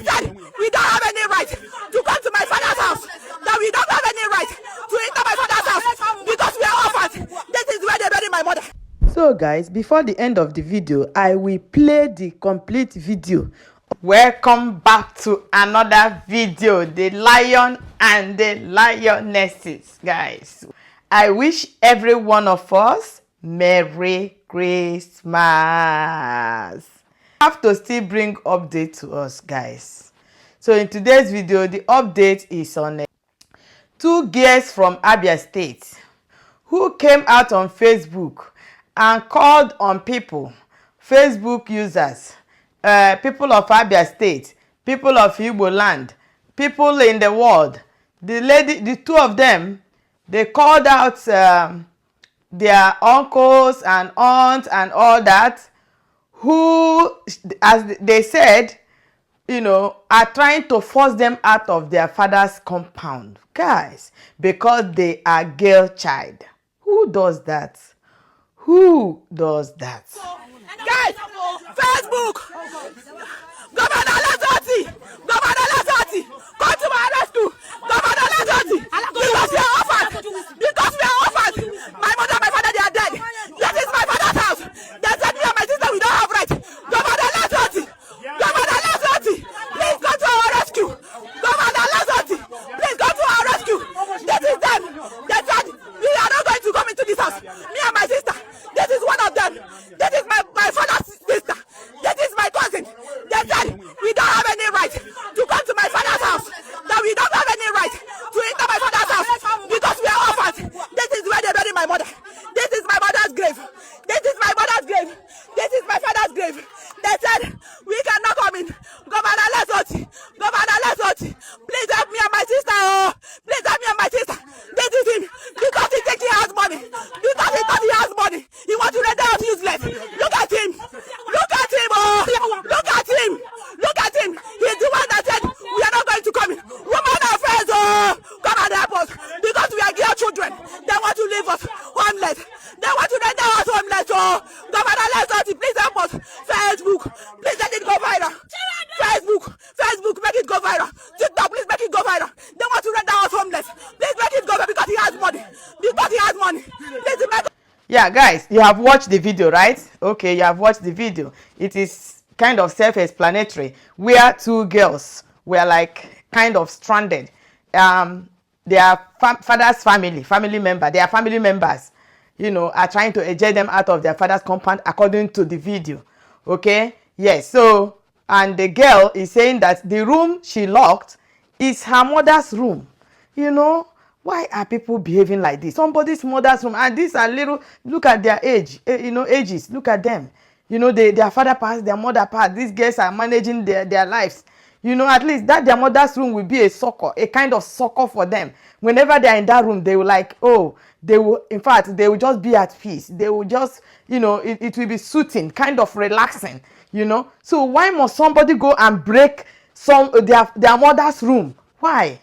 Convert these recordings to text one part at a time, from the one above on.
They said we don't have any right to come to my father's house. That we don't have any right to enter my father's house because we are orphans. This is where they bury my mother. So guys, before the end of the video, I will play the complete video. Welcome back to another video, the lion and the lionesses. Guys, I wish every one of us Merry Christmas. I have to still bring update to us, guys. So in today's video, the update is on two girls from Abia State who came out on Facebook and called on people, Facebook users, people of Abia State, people of Igbo land, people in the world. The two of them, they called out their uncles and aunts and all that, who, as they said, are trying to force them out of their father's compound, guys, because they are girl child. Who does that? Who does that? Guys, Facebook, Governor Lazati, come to my rescue. Governor Lazati, because we are orphans. My mother and my father, they are dead. This is my father's house. They said me and my sister, we don't have right. Governor Lazati, please come to our rescue. Governor Lazati, please come to our rescue. This is them. They said we are not going to come into this house. Me and my sister. This is one of them. This is my father's sister. This is my cousin. They said we don't have any right to come to my father's house. That we don't have any right to enter my father's house because we are orphans. This is where they bury my mother. This is my mother's grave. This is my mother's grave. This is my father's grave. They said we cannot come in. Governor Lesoti, please help me and my sister. Oh, please help me and my sister. This is him because he thinks he has money. Because he thought he has money. He wants to render us useless. Look at him. Oh, look at him. He's the one that said we are not going to come in. Woman affairs, oh, come and help us because we are girl children. They want to leave us homeless. They want to render us homeless. Oh, Governor Lesoti, please help us. Facebook, please let it go viral. Facebook, make it go viral. TikTok, please make it go viral. They want to render us homeless. Please make it go viral because he has money. Please make. Yeah, guys, you have watched the video, right? Okay, you have watched the video. It is kind of self-explanatory, where two girls were like kind of stranded. Their father's family members, are trying to eject them out of their father's compound according to the video. Okay, yes. So, and the girl is saying that the room she locked is her mother's room. Why are people behaving like this? Somebody's mother's room, and these are little. Look at their age, ages. Look at them. Their father passed, their mother passed. These girls are managing their lives. At least that their mother's room will be a kind of succor for them. Whenever they are in that room, they will they will just be at peace. They will just, it will be soothing, kind of relaxing, So why must somebody go and break their mother's room? Why?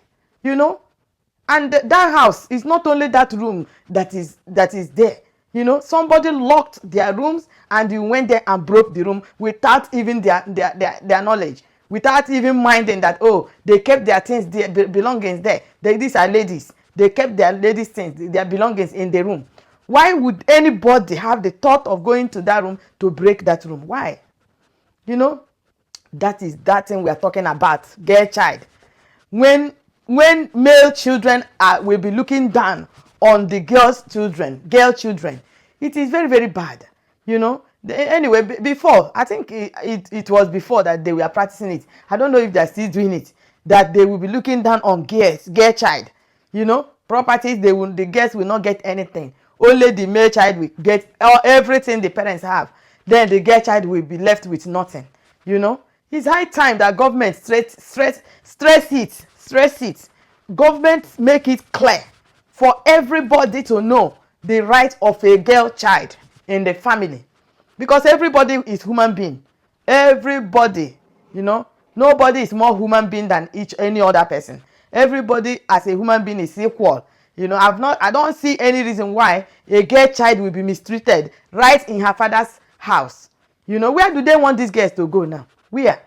And that house is not only that room that is there. Somebody locked their rooms and you went there and broke the room without even their knowledge, without even minding that, oh, they kept their things, their belongings there. These are ladies. They kept their ladies' things, their belongings in the room. Why would anybody have the thought of going to that room to break that room? Why? That is that thing we are talking about, girl child. When male children will be looking down on the girl children, it is very, very bad. Anyway, before, I think it was before that they were practicing it. I don't know if they're still doing it, that they will be looking down on girl child. Properties, the girls will not get anything. Only the male child will get everything the parents have. Then the girl child will be left with nothing. It's high time that government stress it. Government make it clear for everybody to know the right of a girl child in the family, because everybody is human being. Everybody, nobody is more human being than any other person. Everybody as a human being is equal. I don't see any reason why a girl child will be mistreated right in her father's house. Where do they want these girls to go now? Where?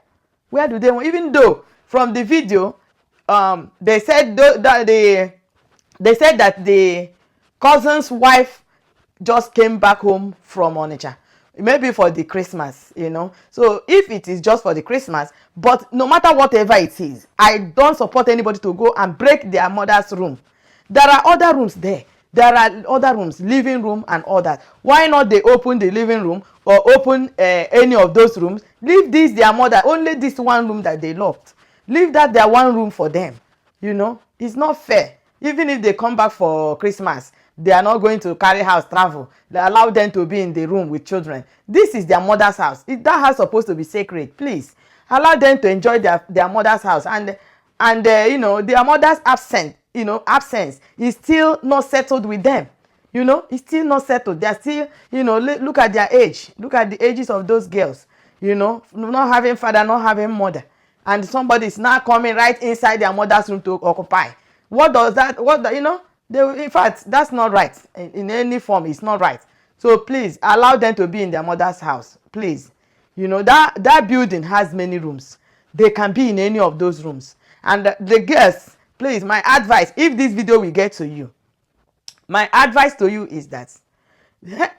Where do they want? Even though from the video, they said that they said that the cousin's wife just came back home from Onitsha, maybe for the Christmas, you know. So if it is just for the Christmas, but no matter whatever it is, I don't support anybody to go and break their mother's room. There are other rooms there. There are other rooms, living room and all that. Why not they open the living room or open any of those rooms? Leave this their mother, only this one room that they locked. Leave that their one room for them. You know, it's not fair. Even if they come back for Christmas, they are not going to carry house travel. They allow them to be in the room with children. This is their mother's house. That house is supposed to be sacred. Please allow them to enjoy their mother's house. And you know, their mother's absence is still not settled with them. You know, it's still not settled. They're still, you know, look at their age. Look at the ages of those girls. You know, not having father, not having mother. And somebody is now coming right inside their mother's room to occupy. What does that, you know, in fact, that's not right. In any form, it's not right. So please, allow them to be in their mother's house. Please. You know, that building has many rooms. They can be in any of those rooms. And the girls, please, my advice, if this video will get to you, my advice to you is that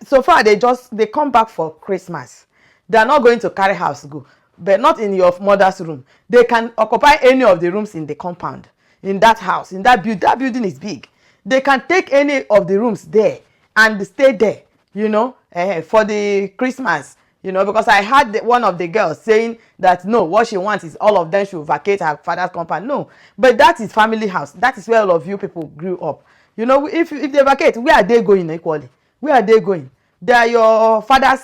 so far they come back for Christmas. They are not going to carry house go, but not in your mother's room. They can occupy any of the rooms in the compound, in that house, in that building. That building is big. They can take any of the rooms there and stay there, you know, for the Christmas. You know, because I heard one of the girls saying that no, what she wants is all of them should vacate her father's compound. No, but that is family house. That is where all of you people grew up. You know, if they vacate, where are they going equally? Where are they going? They are your father's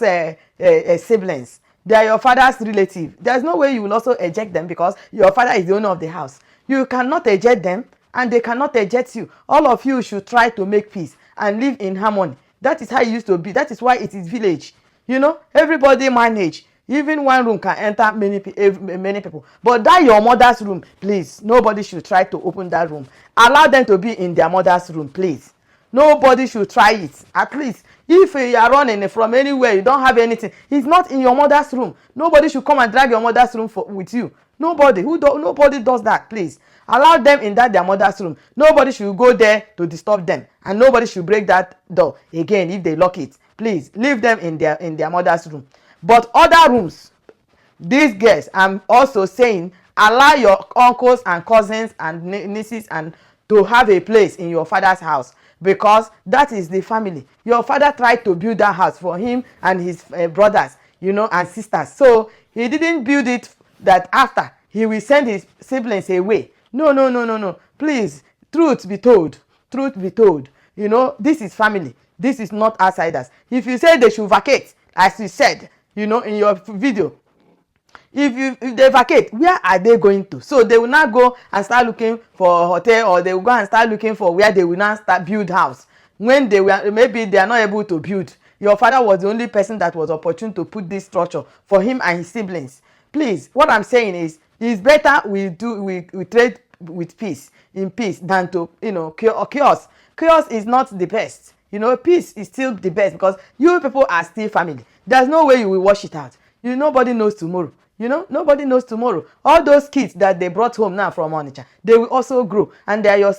siblings. They are your father's relative. There's no way you will also eject them because your father is the owner of the house. You cannot eject them and they cannot eject you. All of you should try to make peace and live in harmony. That is how it used to be. That is why it is village. You know, everybody manage. Even one room can enter many people. But that your mother's room, please, nobody should try to open that room. Allow them to be in their mother's room, please. Nobody should try it. At least, if you are running from anywhere, you don't have anything, it's not in your mother's room. Nobody should come and drag your mother's room with you. Nobody. Nobody does that, please. Allow them in their mother's room. Nobody should go there to disturb them. And nobody should break that door again if they lock it. Please leave them in their mother's room. But other rooms, these girls, I'm also saying, allow your uncles and cousins and nieces and to have a place in your father's house, because that is the family. Your father tried to build that house for him and his brothers, you know, and sisters. So he didn't build it that after he will send his siblings away. No. Please, truth be told. You know, this is family. This is not outsiders. If you say they should vacate, as you said, you know, in your video, if they vacate, where are they going to? So they will not go and start looking for a hotel, or they will go and start looking for where they will not start build house. When maybe they are not able to build. Your father was the only person that was opportune to put this structure for him and his siblings. Please, what I'm saying is, it's better we trade with peace, in peace, than to, you know, chaos. Chaos is not the best. You know, peace is still the best, because you people are still family. There's no way you will wash it out. You nobody knows tomorrow. You know, nobody knows tomorrow. All those kids that they brought home now from Onitsha, they will also grow, and they are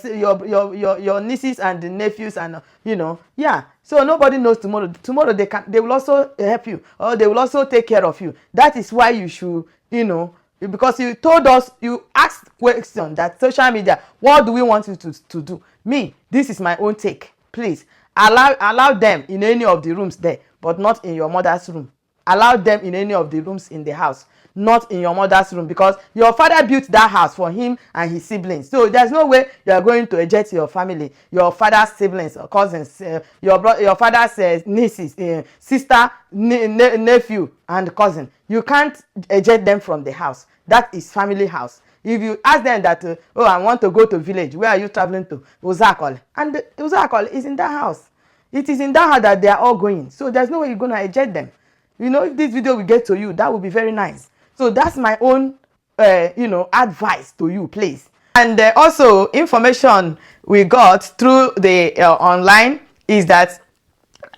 your nieces and the nephews, and you know, yeah. So nobody knows tomorrow. Tomorrow they will also help you, or they will also take care of you. That is why you should, you know, because you told us, you asked question that social media, what do we want you to do? Me, this is my own take. Please allow them in any of the rooms there, but not in your mother's room. Allow them in any of the rooms in the house, not in your mother's room, because your father built that house for him and his siblings. So there's no way you are going to eject your family, your father's siblings or cousins, your father's nieces, sister, nephew, and cousin. You can't eject them from the house. That is family house. If you ask them that, oh, I want to go to village, where are you traveling to? Uzakol. And Uzakol is in that house. It is in that house that they are all going. So there's no way you're going to eject them. You know, if this video will get to you, that would be very nice. So that's my own, you know, advice to you, please. And also, information we got through the online is that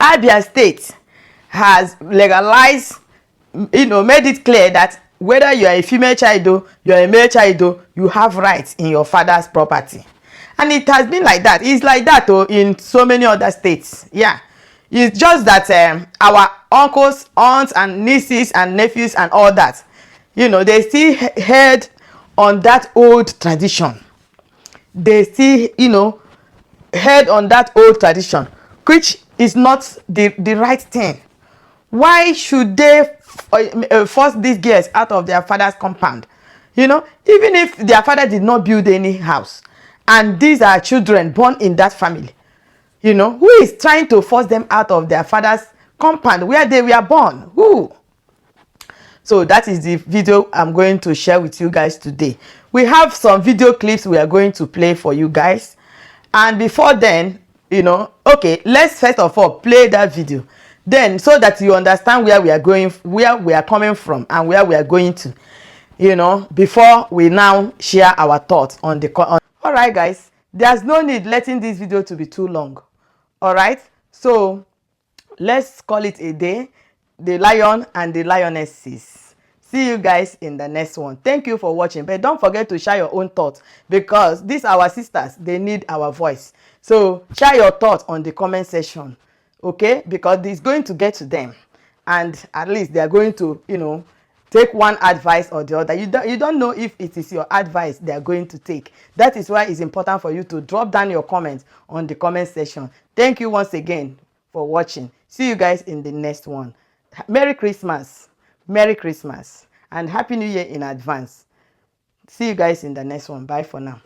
Abia State has legalized, you know, made it clear that whether you are a female child or you are a male child or you have rights in your father's property. And it has been like that. It's like that in so many other states. Yeah, it's just that our uncles, aunts and nieces and nephews and all that, you know, they still head on that old tradition. They still, you know, head on that old tradition, which is not the right thing. Why should they force these girls out of their father's compound? You know, even if their father did not build any house and these are children born in that family, you know, who is trying to force them out of their father's compound where they were born? Who? So that is the video I'm going to share with you guys today. We have some video clips we are going to play for you guys. And before then, you know, okay, let's first of all play that video. Then, so that you understand where we are going, where we are coming from and where we are going to, you know, before we now share our thoughts on the all right guys, there's no need letting this video to be too long. All right, so let's call it a day. The lion and the lionesses. See you guys in the next one. Thank you for watching, but don't forget to share your own thoughts, because these our sisters, they need our voice. So share your thoughts on the comment section, okay? Because it's going to get to them, and at least they are going to, you know, take one advice or the other. You don't know if it is your advice they are going to take. That is why it's important for you to drop down your comments on the comment section. Thank you once again for watching. See you guys in the next one. Merry Christmas, and Happy New Year in advance. See you guys in the next one. Bye for now.